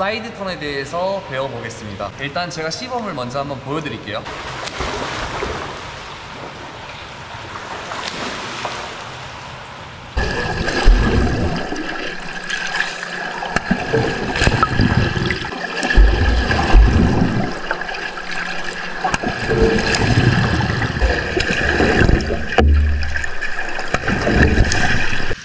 사이드 턴에 대해서 배워보겠습니다. 일단 제가 시범을 먼저 한번 보여드릴게요.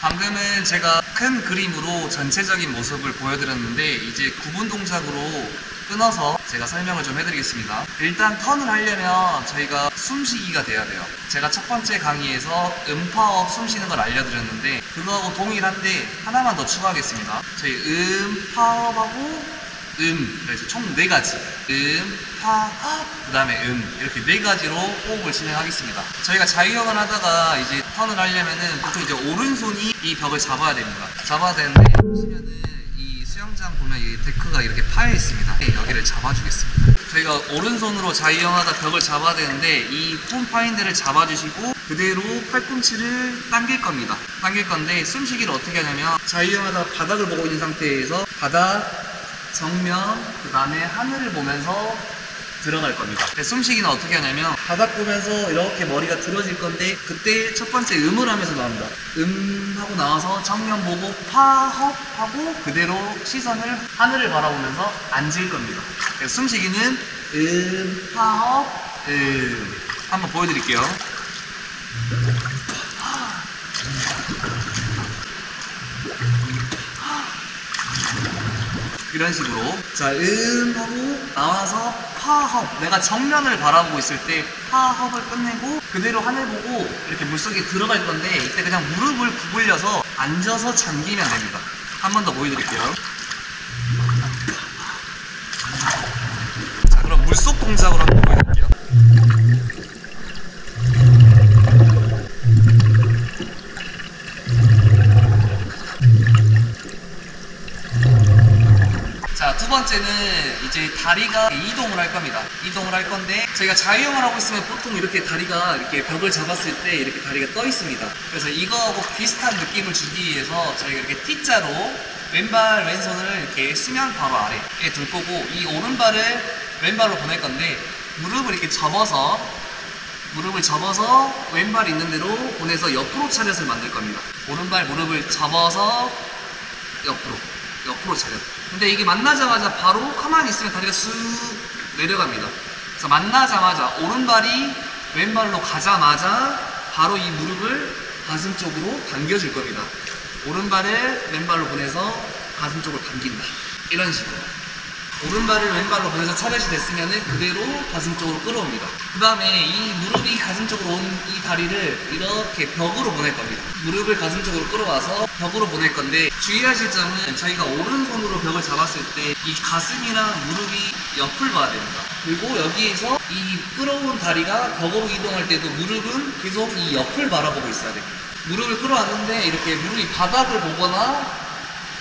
방금은 제가 큰 그림으로 전체적인 모습을 보여드렸는데 이제 구분 동작으로 끊어서 제가 설명을 좀 해드리겠습니다. 일단 턴을 하려면 저희가 숨쉬기가 돼야 돼요. 제가 첫 번째 강의에서 음파업 숨쉬는 걸 알려드렸는데 그거하고 동일한데 하나만 더 추가하겠습니다. 저희 파업하고 그래서 총 4가지 그 다음에 이렇게 4가지로 호흡을 진행하겠습니다. 저희가 자유형을 하다가 이제 턴을 하려면은 보통 이제 오른손이 이 벽을 잡아야 됩니다. 잡아야 되는데 보시면은 이 수영장 보면 이 데크가 이렇게 파여 있습니다. 여기를 잡아주겠습니다. 저희가 오른손으로 자유형하다 벽을 잡아야 되는데 이 폼파인드를 잡아주시고 그대로 팔꿈치를 당길 겁니다. 당길 건데 숨쉬기를 어떻게 하냐면 자유형하다 바닥을 보고 있는 상태에서 바닥 정면, 그 다음에 하늘을 보면서 들어갈 겁니다. 숨쉬기는 어떻게 하냐면 바닥 보면서 이렇게 머리가 들어질 건데 그때 첫 번째 음을 하면서 나옵니다. 하고 나와서 정면 보고 파업 하고 그대로 시선을 하늘을 바라보면서 앉을 겁니다. 숨쉬기는 파업 한번 보여드릴게요. 이런 식으로 자 하고 나와서 파허 내가 정면을 바라보고 있을 때 파허를 끝내고 그대로 하늘 보고 이렇게 물속에 들어갈 건데 이때 그냥 무릎을 구부려서 앉아서 잠기면 됩니다. 한 번 더 보여드릴게요. 자 그럼 물속 동작으로 한번 보여드릴게요. 자, 두 번째는 이제 다리가 이동을 할 겁니다. 이동을 할 건데 저희가 자유형을 하고 있으면 보통 이렇게 다리가 이렇게 벽을 잡았을 때 이렇게 다리가 떠 있습니다. 그래서 이거하고 비슷한 느낌을 주기 위해서 저희가 이렇게 T자로 왼발 왼손을 이렇게 수면 바로 아래에 둘 거고 이 오른발을 왼발로 보낼 건데 무릎을 이렇게 접어서 왼발 있는 대로 보내서 옆으로 차렷을 만들 겁니다. 오른발 무릎을 접어서 옆으로 차렷. 근데 이게 만나자마자 바로 가만히 있으면 다리가 쑥 내려갑니다. 그래서 만나자마자 오른발이 왼발로 가자마자 바로 이 무릎을 가슴 쪽으로 당겨줄 겁니다. 오른발을 왼발로 보내서 가슴 쪽으로 당긴다. 이런 식으로. 오른발을 왼발로 보내서 차렷이 됐으면 그대로 가슴 쪽으로 끌어옵니다. 그 다음에 이 무릎이 가슴 쪽으로 온 이 다리를 이렇게 벽으로 보낼 겁니다. 무릎을 가슴 쪽으로 끌어와서 벽으로 보낼 건데 주의하실 점은 저희가 오른손으로 벽을 잡았을 때 이 가슴이랑 무릎이 옆을 봐야 됩니다. 그리고 여기에서 이 끌어온 다리가 벽으로 이동할 때도 무릎은 계속 이 옆을 바라보고 있어야 됩니다. 무릎을 끌어왔는데 이렇게 무릎이 바닥을 보거나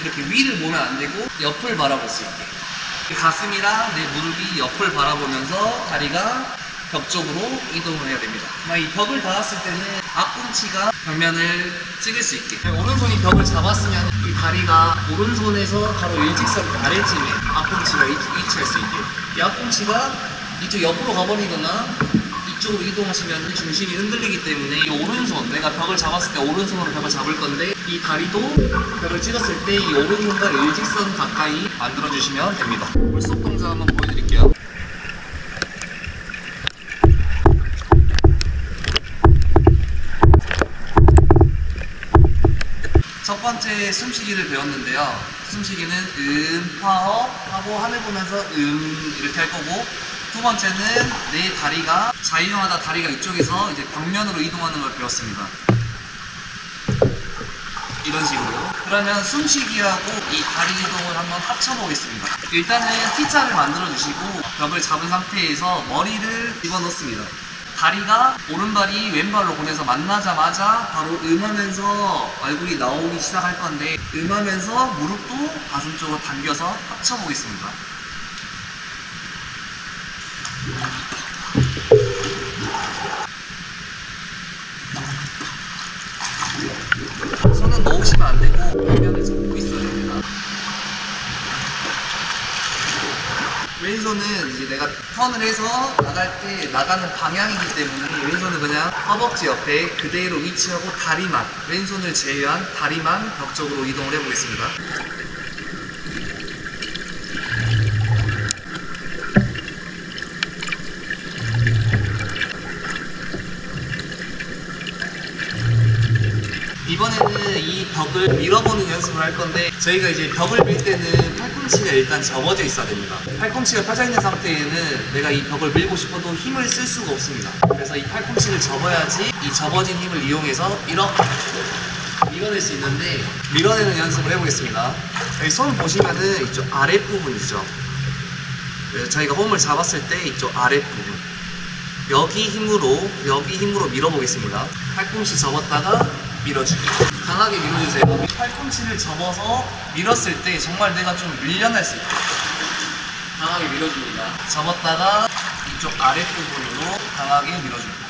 이렇게 위를 보면 안 되고 옆을 바라볼 수 있게 가슴이랑 내 무릎이 옆을 바라보면서 다리가 벽 쪽으로 이동을 해야 됩니다. 이 벽을 닿았을 때는 앞꿈치가 벽면을 찍을 수 있게 오른손이 벽을 잡았으면 이 다리가 오른손에서 바로 일직선 아래쯤에 앞꿈치가 위치할 수 있게 이 앞꿈치가 이쪽 옆으로 가버리거나 이쪽으로 이동하시면 중심이 흔들리기 때문에 이 오른손 내가 벽을 잡았을 때 오른손으로 벽을 잡을 건데 이 다리도 벽을 찍었을 때 이 오른손과 일직선 가까이 만들어주시면 됩니다. 물속 동작 한번 보여드릴게요. 첫 번째 숨쉬기를 배웠는데요. 숨쉬기는 파업 하고 하늘 보면서 이렇게 할 거고 두 번째는 내 다리가 자유형하다 다리가 이쪽에서 이제 벽면으로 이동하는 걸 배웠습니다. 이런 식으로. 그러면 숨쉬기하고 이 다리 이동을 한번 합쳐보겠습니다. 일단은 T자를 만들어 주시고 벽을 잡은 상태에서 머리를 집어넣습니다. 다리가 오른발이 왼발로 보내서 만나자마자 바로 하면서 얼굴이 나오기 시작할 건데 하면서 무릎도 가슴 쪽으로 당겨서 합쳐보겠습니다. 손은 놓으시면 안 되고 벽면을 잡고 있어야 됩니다. 왼손은 이제 내가 턴을 해서 나갈 때 나가는 방향이기 때문에 왼손은 그냥 허벅지 옆에 그대로 위치하고 다리만, 왼손을 제외한 다리만 벽 쪽으로 이동을 해보겠습니다. 이번에는 이 벽을 밀어보는 연습을 할 건데, 저희가 이제 벽을 밀 때는 팔꿈치가 일단 접어져 있어야 됩니다. 팔꿈치가 펴져 있는 상태에는 내가 이 벽을 밀고 싶어도 힘을 쓸 수가 없습니다. 그래서 이 팔꿈치를 접어야지 이 접어진 힘을 이용해서 이렇게 밀어낼 수 있는데, 밀어내는 연습을 해보겠습니다. 여기 손 보시면은 이쪽 아랫부분 있죠. 저희가 홈을 잡았을 때 이쪽 아랫부분, 여기 힘으로 밀어보겠습니다. 팔꿈치 접었다가 밀어주기. 강하게 밀어주세요. 팔꿈치를 접어서 밀었을 때 정말 내가 좀 밀려날 수 있게 강하게 밀어줍니다. 접었다가 이쪽 아랫부분으로 강하게 밀어줍니다.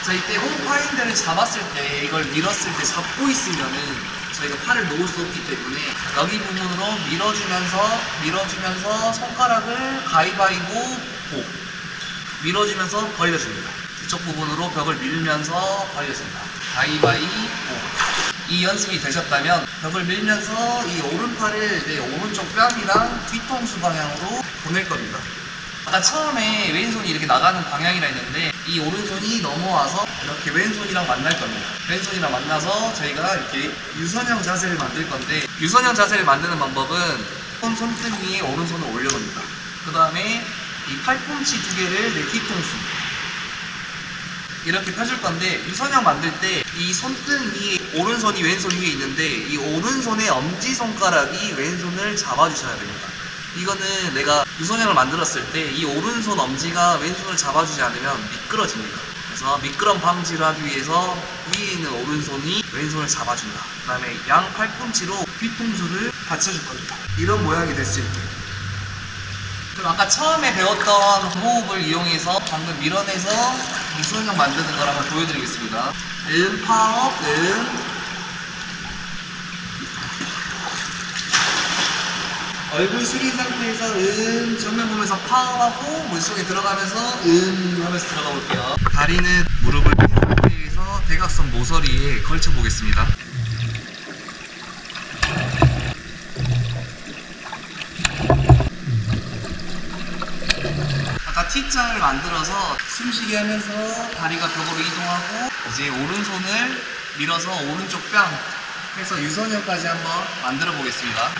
자, 이때 홈파인더를 잡았을 때, 이걸 밀었을 때 잡고 있으면은 저희가 팔을 놓을 수 없기 때문에 여기 부분으로 밀어주면서 손가락을 가위바위보 보 밀어주면서 벌려줍니다. 이쪽 부분으로 벽을 밀면서 벌려줍니다. 가위바위보. 이 연습이 되셨다면 벽을 밀면서 이 오른팔을 내 오른쪽 뺨이랑 뒤통수 방향으로 보낼 겁니다. 아까 처음에 왼손이 이렇게 나가는 방향이라 했는데, 이 오른손이 넘어와서 이렇게 왼손이랑 만날 겁니다. 왼손이랑 만나서 저희가 이렇게 유선형 자세를 만들 건데, 유선형 자세를 만드는 방법은 손등 위에 오른손을 올려놓습니다. 그 다음에 이 팔꿈치 두 개를 내 뒤통수 이렇게 펴줄 건데, 유선형 만들 때 이 손등 위에 오른손이 왼손 위에 있는데, 이 오른손의 엄지손가락이 왼손을 잡아주셔야 됩니다. 이거는 내가 유선형을 만들었을 때 이 오른손 엄지가 왼손을 잡아주지 않으면 미끄러집니다. 그래서 미끄럼 방지를 하기 위해서 위에 있는 오른손이 왼손을 잡아준다. 그 다음에 양 팔꿈치로 뒤통수를 받쳐줄 겁니다. 이런 모양이 될 수 있게. 그럼 아까 처음에 배웠던 호흡을 이용해서 방금 밀어내서 유선형 만드는 걸 한번 보여드리겠습니다. 파업, 얼굴 숙인 상태에서 정면 보면서 파업하고 물속에 들어가면서 하면서 들어가 볼게요. 다리는 무릎을 핀 상태에서 대각선 모서리에 걸쳐 보겠습니다. 아까 T자를 만들어서 숨쉬게 하면서 다리가 벽으로 이동하고, 이제 오른손을 밀어서 오른쪽 뺨 해서 유선형까지 한번 만들어 보겠습니다.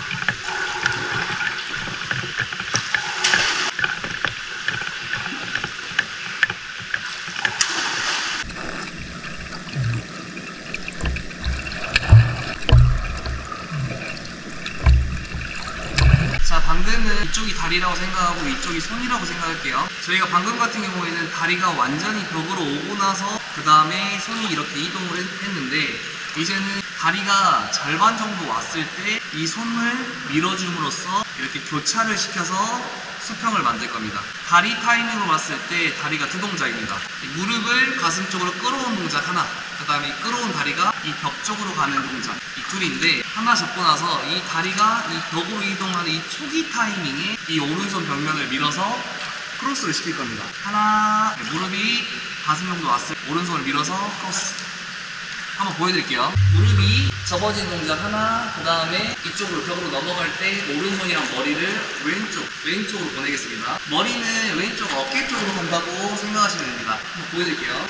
자, 방금은 이쪽이 다리라고 생각하고 이쪽이 손이라고 생각할게요. 저희가 방금 같은 경우에는 다리가 완전히 벽으로 오고 나서 그 다음에 손이 이렇게 이동을 했는데, 이제는 다리가 절반 정도 왔을 때 이 손을 밀어줌으로써 이렇게 교차를 시켜서 수평을 만들 겁니다. 다리 타이밍으로 봤을 때 다리가 두 동작입니다. 무릎을 가슴 쪽으로 끌어온 동작 하나, 그 다음에 끌어온 다리가 이 벽 쪽으로 가는 동작, 이 둘인데, 하나 잡고 나서 이 다리가 이 벽으로 이동하는 이 초기 타이밍에 이 오른손 벽면을 밀어서 크로스를 시킬 겁니다. 하나, 무릎이 가슴 정도 왔을 때 오른손을 밀어서 크로스. 한번 보여드릴게요. 무릎이 접어진 동작 하나, 그 다음에 이쪽으로 벽으로 넘어갈 때 오른손이랑 머리를 왼쪽으로 보내겠습니다. 머리는 왼쪽 어깨 쪽으로 간다고 생각하시면 됩니다. 한번 보여드릴게요.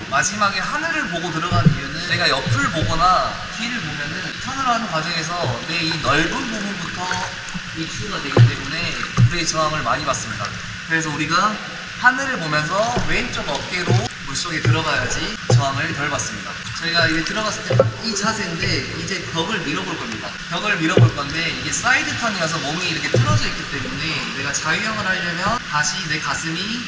마지막에 하늘을 보고 들어가는 이유는, 내가 옆을 보거나 뒤를 보면은 턴을 하는 과정에서 내 이 넓은 부분부터 입수가 되기 때문에 불의 저항을 많이 받습니다. 그래서 우리가 하늘을 보면서 왼쪽 어깨로 물속에 들어가야지 저항을 덜 받습니다. 저희가 이게 들어갔을 때 이 자세인데, 이제 벽을 밀어볼 겁니다. 벽을 밀어볼 건데, 이게 사이드 턴이어서 몸이 이렇게 틀어져 있기 때문에 내가 자유형을 하려면 다시 내 가슴이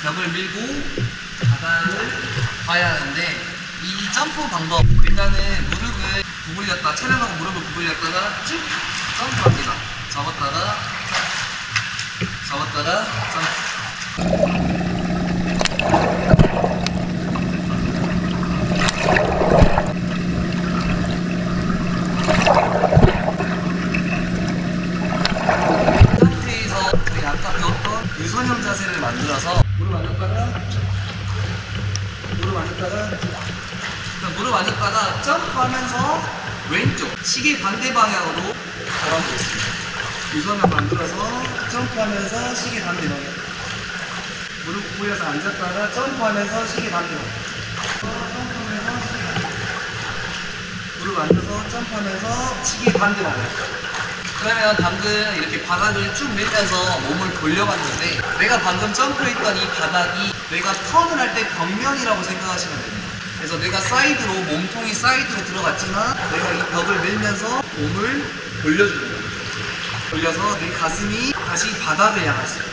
벽을 밀고 바닥을 봐야 하는데, 이 점프 방법, 일단은 무릎을 구부렸다, 촬영하고 무릎을 구부렸다가 쭉 점프합니다. 접었다가 잡았다가 상태에서 우리 아까 배웠던 유선형 자세를 만들어서 무릎 앉았다가 점프하면서 왼쪽 시계 반대 방향으로 걸어보겠습니다. 유선형 만들어서 점프하면서 시계 반대 방향. 무릎 꿇려서 앉았다가 점프하면서 시계 반대 방향. 무릎 앉아서 점프하면서 시계 반대 방향. 그러면 방금 이렇게 바닥을 쭉 밀면서 몸을 돌려봤는데 내가 방금 점프했던 이 바닥이 내가 턴을 할 때 벽면이라고 생각하시면 됩니다. 그래서 내가 사이드로, 몸통이 사이드로 들어갔지만 내가 이 벽을 밀면서 몸을 돌려주는 거예요. 돌려서 내 가슴이 다시 바닥을 향할 수 있어요.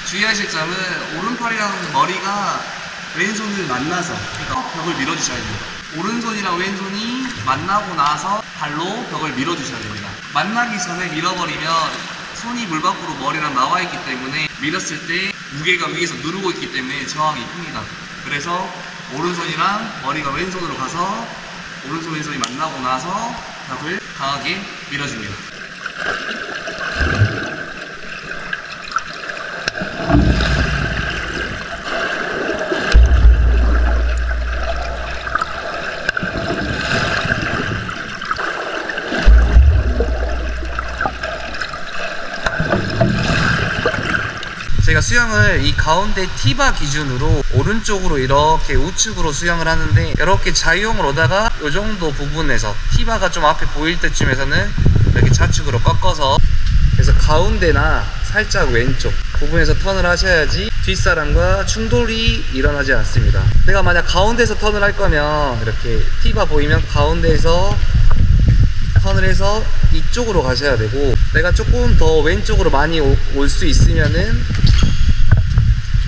주의하실 점은 오른팔이랑 머리가 왼손을 만나서 벽을 밀어주셔야 됩니다. 오른손이랑 왼손이 만나고 나서 발로 벽을 밀어주셔야 됩니다. 만나기 전에 밀어버리면 손이 물 밖으로 머리랑 나와 있기 때문에 밀었을 때 무게가 위에서 누르고 있기 때문에 저항이 큽니다. 그래서 오른손이랑 머리가 왼손으로 가서 오른손 왼손이 만나고 나서 벽을 강하게 밀어줍니다. 제가 수영을 이 가운데 티바 기준으로 오른쪽으로 이렇게 우측으로 수영을 하는데 이렇게 자유형을 오다가 이 정도 부분에서 티바가 좀 앞에 보일 때쯤에서는 이렇게 좌측으로 꺾어서 그래서 가운데나 살짝 왼쪽 부분에서 턴을 하셔야지 뒷사람과 충돌이 일어나지 않습니다. 내가 만약 가운데서 턴을 할 거면 이렇게 티바 보이면 가운데에서 턴을 해서 이쪽으로 가셔야 되고 내가 조금 더 왼쪽으로 많이 올 수 있으면은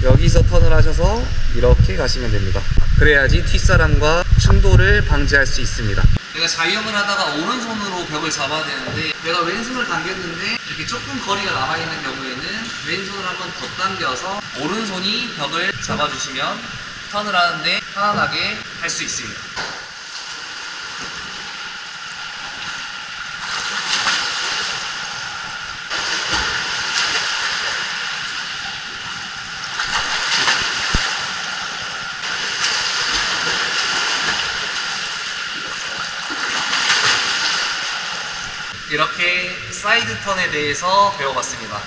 여기서 턴을 하셔서 이렇게 가시면 됩니다. 그래야지 뒷사람과 충돌을 방지할 수 있습니다. 내가 자유형을 하다가 오른손으로 벽을 잡아야 되는데 내가 왼손을 당겼는데 이렇게 조금 거리가 남아있는 경우에는 왼손을 한번 더 당겨서 오른손이 벽을 잡아주시면 턴을 하는데 편안하게 할 수 있습니다. 이렇게 사이드 턴에 대해서 배워봤습니다.